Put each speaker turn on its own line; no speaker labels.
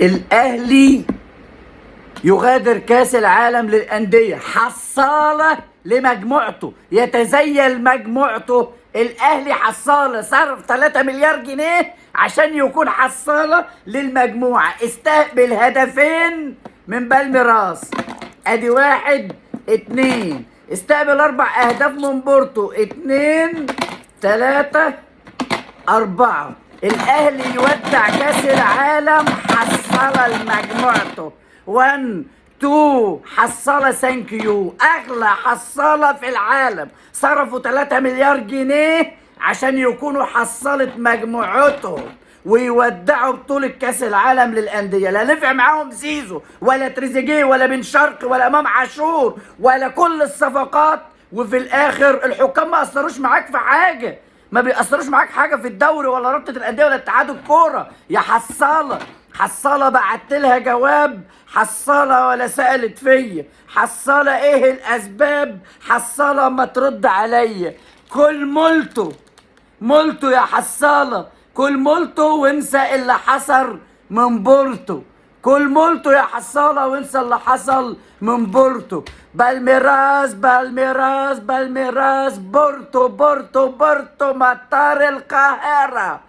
الأهلي يغادر كأس العالم للأندية حصالة لمجموعته، يتزين مجموعته. الأهلي حصالة، صرف 3 مليار جنيه عشان يكون حصالة للمجموعة. استقبل هدفين من بالميراس، ادي 1 2. استقبل 4 أهداف من بورتو، 2 3 4. الأهلي يودع كأس العالم حصلة لمجموعته. 1 2 حصلة ثانك يو، أغلى حصالة في العالم. صرفوا 3 مليار جنيه عشان يكونوا حصلة مجموعتهم ويودعوا بطولة كأس العالم للأندية. لا نفع معاهم زيزو ولا تريزيجيه ولا بن شرقي ولا إمام عاشور ولا كل الصفقات. وفي الآخر الحكام ما أثروش معاك في حاجة، ما بيأثروش معاك حاجة في الدوري ولا رابطة الأندية ولا اتحاد الكورة. يا حصالة، حصالة بعت لها جواب، حصالة ولا سألت فيا، حصالة ايه الأسباب، حصالة ما ترد عليا. كل مولتو مولتو يا حصالة، كل مولتو وانسى اللي حصل من بورتو. كل مولتو يا حصالة وانسى اللي حصل من بورتو. بالميراس بالميراس بالميراس، بورتو بورتو بورتو، مطار القاهرة.